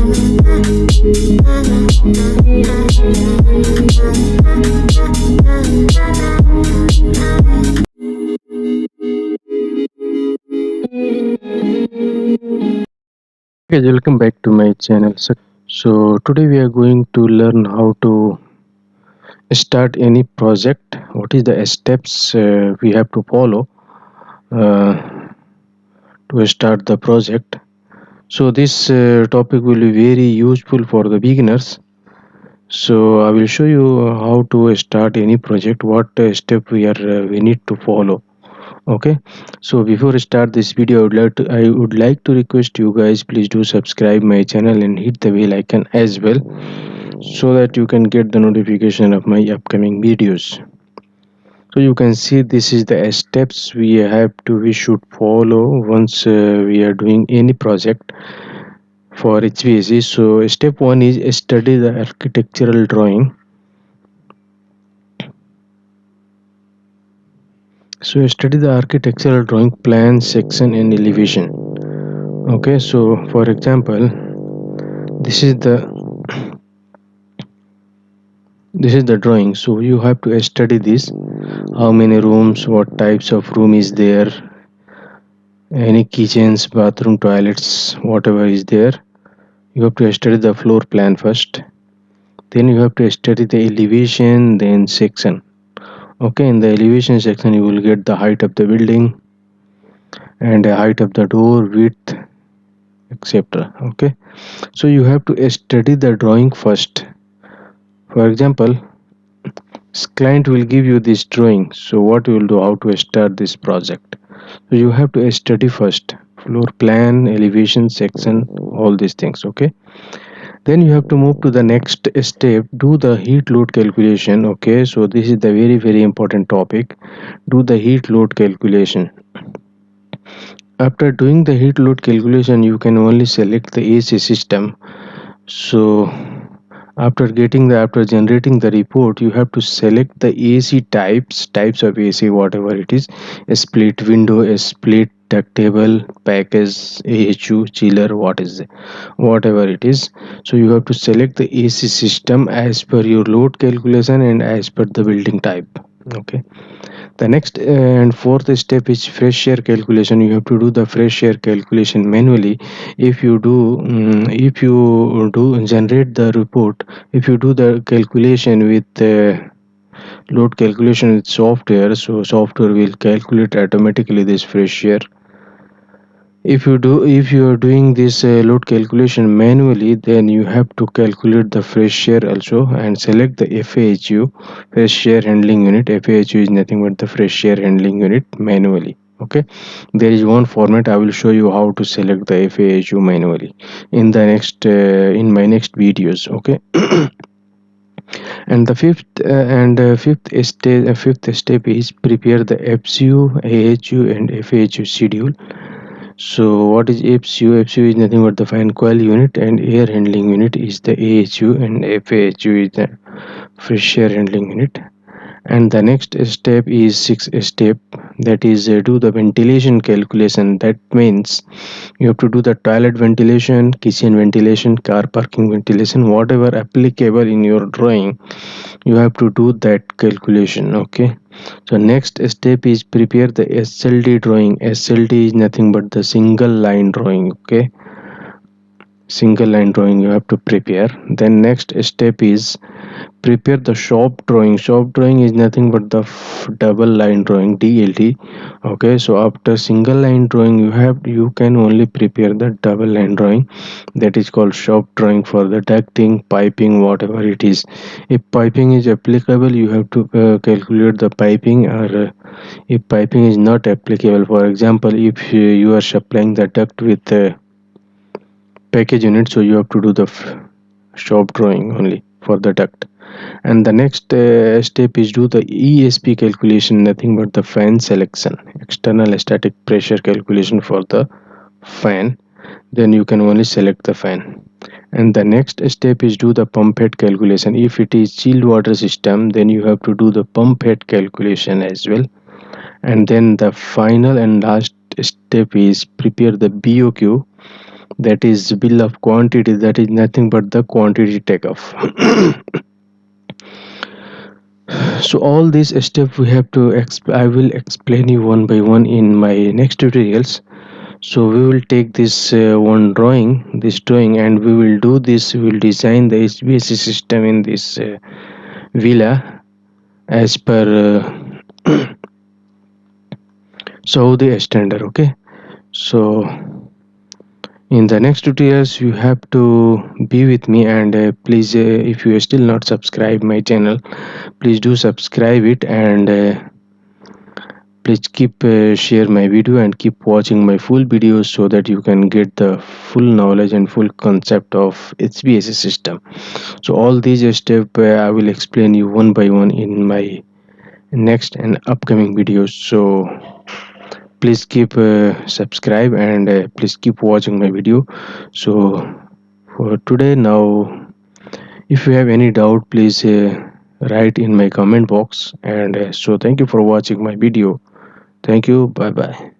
Guys, welcome back to my channel. So today we are going to learn how to start any project. What is the steps we have to follow uh, to start the project? So this topic will be very useful for the beginners. So I will show you how to start any project. What step we need to follow. Okay, so before I start this video, I would like to request you guys, please do subscribe my channel and hit the bell icon as well, so that you can get the notification of my upcoming videos. So you can see this is the steps we should follow once we are doing any project for HVAC. So step 1 is study the architectural drawing. So study the architectural drawing, plan, section and elevation. Okay, so for example, this is the this is the drawing. So you have to study this: how many rooms, what types of room is there, any kitchens, bathroom, toilets, whatever is there. You have to study the floor plan first, then you have to study the elevation, then section. Okay, in the elevation section you will get the height of the building and the height of the door, width, etc. Okay, so you have to study the drawing first. For example, client will give you this drawing, so what you will do, how to start this project. So you have to study first floor plan, elevation, section, all these things. Okay, then you have to move to the next step, do the heat load calculation. Okay, so this is the very important topic. Do the heat load calculation. After doing the heat load calculation, you can only select the AC system. So after generating the report, you have to select the AC types of AC, whatever it is: a split window, a split ductable, package, AHU, chiller, whatever it is. So you have to select the AC system as per your load calculation and as per the building type. Okay, the next and fourth step is fresh air calculation. You have to do the fresh air calculation manually. If you do generate the report, if you do the calculation with load calculation with software, so software will calculate automatically this fresh air. If you are doing this load calculation manually, then you have to calculate the fresh air also and select the FAHU, fresh air handling unit. FAHU is nothing but the fresh air handling unit manually. Okay, there is one format. I will show you how to select the FAHU manually in the next in my next videos. Okay, and the fifth step is prepare the FCU, AHU and FAHU schedule. So what is FCU? FCU is nothing but the fan coil unit, and air handling unit is the AHU, and FAHU is the fresh air handling unit. And the next step is sixth step, that is do the ventilation calculation. That means you have to do the toilet ventilation, kitchen ventilation, car parking ventilation, whatever applicable in your drawing, you have to do that calculation. Okay, so next step is prepare the SLD drawing. SLD is nothing but the single line drawing. Okay, single line drawing you have to prepare. Then next step is prepare the shop drawing. Shop drawing is nothing but the double line drawing, DLD. Okay, so after single line drawing you can only prepare the double line drawing, that is called shop drawing for the ducting, piping, whatever it is. If piping is applicable, you have to calculate the piping, or if piping is not applicable, for example, if you are supplying the duct with package unit, so you have to do the shop drawing only for the duct. And the next step is do the ESP calculation, nothing but the fan selection, external static pressure calculation for the fan. Then you can only select the fan. And the next step is do the pump head calculation. If it is chilled water system, then you have to do the pump head calculation as well. And then the final and last step is prepare the BOQ, that is bill of quantity, that is nothing but the quantity takeoff. So all these steps we have to I will explain you one by one in my next tutorials. So we will take this this drawing, and we will do this, we will design the HVAC system in this villa as per Saudi standard. Okay, so in the next tutorials you have to be with me, and please, if you are still not subscribed my channel, please do subscribe it, and please keep share my video and keep watching my full videos so that you can get the full knowledge and full concept of HVAC system. So all these steps I will explain you one by one in my next and upcoming videos. So please keep subscribe, and please keep watching my video. So for today now, if you have any doubt, please write in my comment box, and so thank you for watching my video. Thank you. Bye bye.